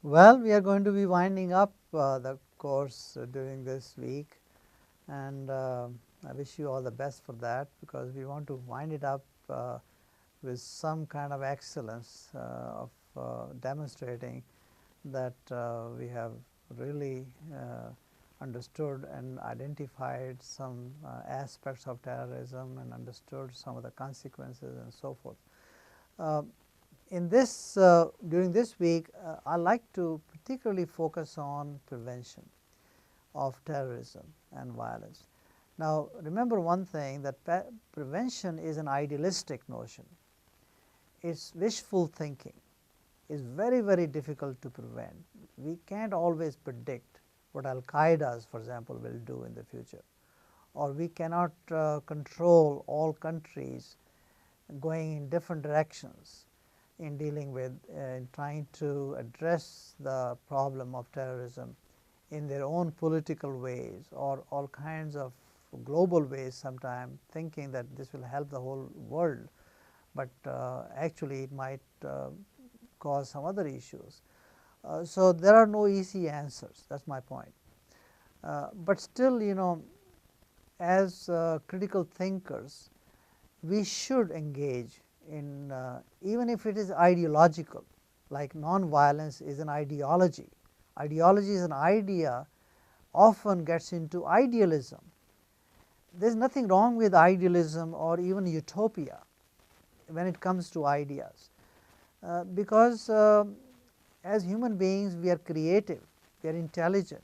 Well, we are going to be winding up the course during this week, and I wish you all the best for that, because we want to wind it up with some kind of excellence of demonstrating that we have really understood and identified some aspects of terrorism and understood some of the consequences and so forth. Uh, in this during this week, I like to particularly focus on prevention of terrorism and violence. Now, remember one thing, that prevention is an idealistic notion. It's wishful thinking. It's very, very difficult to prevent. We can't always predict what Al-Qaeda, for example, will do in the future, or we cannot control all countries going in different directions in dealing with in trying to address the problem of terrorism in their own political ways, or all kinds of global ways, sometimes thinking that this will help the whole world, but actually it might cause some other issues. So there are no easy answers, that is my point. But still, as critical thinkers, we should engage in even if it is ideological, like non-violence is an ideology. Ideology is an idea, often gets into idealism. There is nothing wrong with idealism or even utopia when it comes to ideas, because as human beings we are creative, we are intelligent,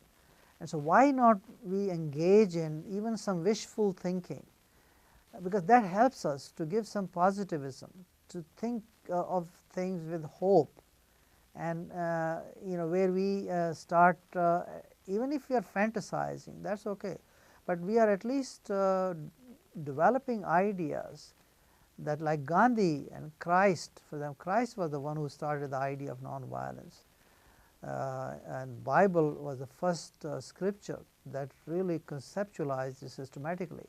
and so why not we engage in even some wishful thinking, because that helps us to give some positivism, to think of things with hope, and where we start, even if we are fantasizing, that is okay, but we are at least developing ideas that, like Gandhi and Christ, for them, Christ was the one who started the idea of non-violence, and Bible was the first scripture that really conceptualized it systematically.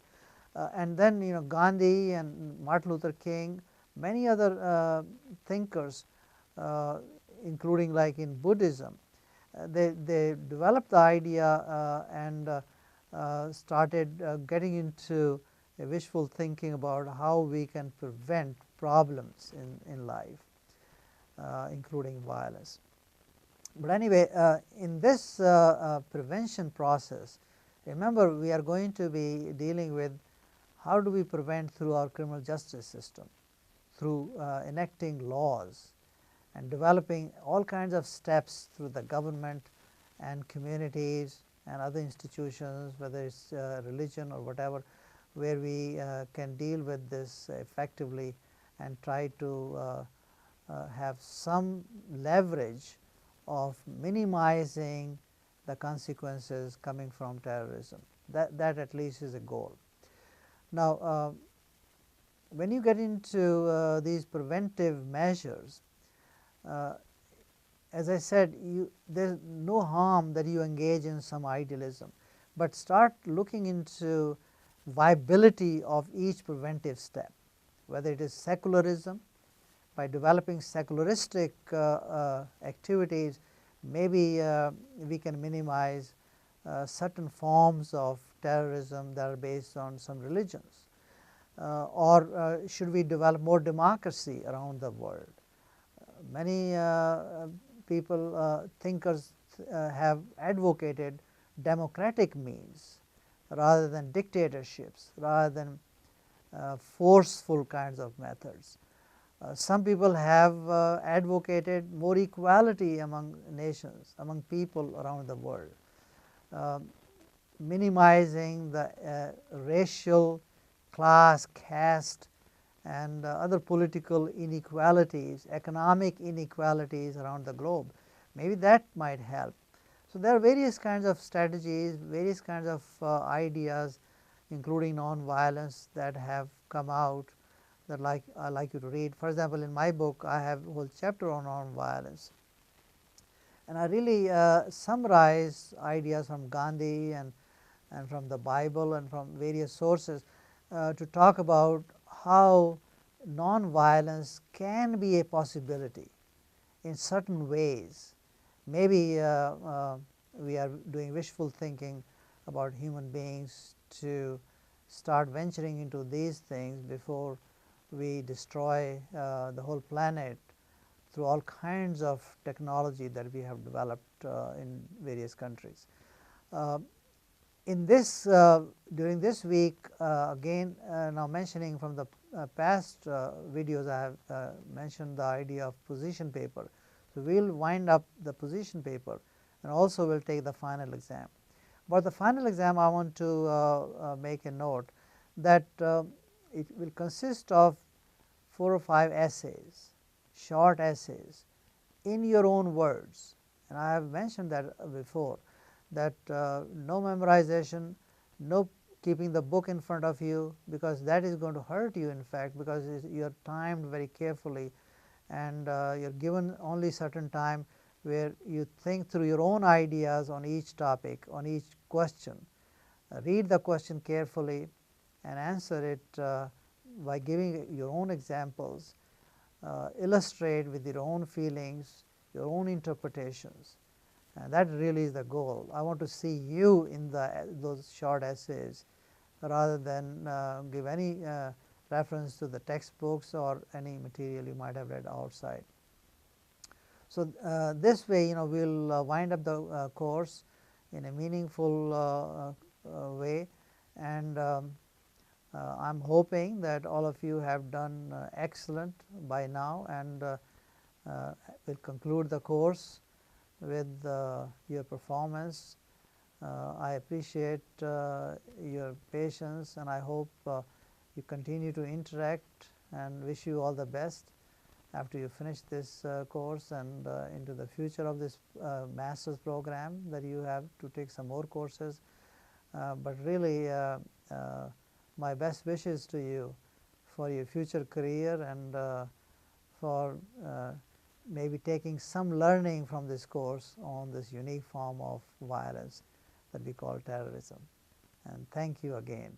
And then Gandhi and Martin Luther King, many other thinkers, including like in Buddhism, they developed the idea and started getting into a wishful thinking about how we can prevent problems in life, including violence. But anyway, in this prevention process, remember we are going to be dealing with how do we prevent through our criminal justice system, through enacting laws and developing all kinds of steps through the government and communities and other institutions, whether it is religion or whatever, where we can deal with this effectively and try to have some leverage of minimizing the consequences coming from terrorism. That at least is a goal. Now, when you get into these preventive measures, as I said, there is no harm that you engage in some idealism, but start looking into viability of each preventive step, whether it is secularism. By developing secularistic activities, maybe we can minimize certain forms of terrorism that are based on some religions, or should we develop more democracy around the world? Many people, thinkers have advocated democratic means rather than dictatorships, rather than forceful kinds of methods. Some people have advocated more equality among nations, among people around the world, minimizing the racial, class, caste and other political inequalities, economic inequalities around the globe. Maybe that might help. So, there are various kinds of strategies, various kinds of ideas, including non-violence, that have come out, that I like you to read. For example, in my book I have a whole chapter on non-violence, and I really summarize ideas from Gandhi and from the Bible and from various sources to talk about how non-violence can be a possibility in certain ways, maybe we are doing wishful thinking about human beings to start venturing into these things before we destroy the whole planet through all kinds of technology that we have developed in various countries. In this during this week, again now mentioning from the past videos, I have mentioned the idea of position paper. So, we will wind up the position paper and also we will take the final exam. But the final exam, I want to make a note that it will consist of 4 or 5 essays, short essays in your own words, and I have mentioned that before, that no memorization, no keeping the book in front of you, because that is going to hurt you in fact, because you are timed very carefully and you are given only certain time where you think through your own ideas on each topic, on each question. Read the question carefully and answer it by giving your own examples, illustrate with your own feelings, your own interpretations, and that really is the goal. I want to see you in those short essays rather than give any reference to the textbooks or any material you might have read outside. So, this way we will wind up the course in a meaningful way, and I am hoping that all of you have done excellent by now, and will conclude the course with your performance. I appreciate your patience, and I hope you continue to interact, and wish you all the best after you finish this course and into the future of this master's program that you have to take some more courses. But really my best wishes to you for your future career and for maybe taking some learning from this course on this unique form of violence that we call terrorism. And thank you again.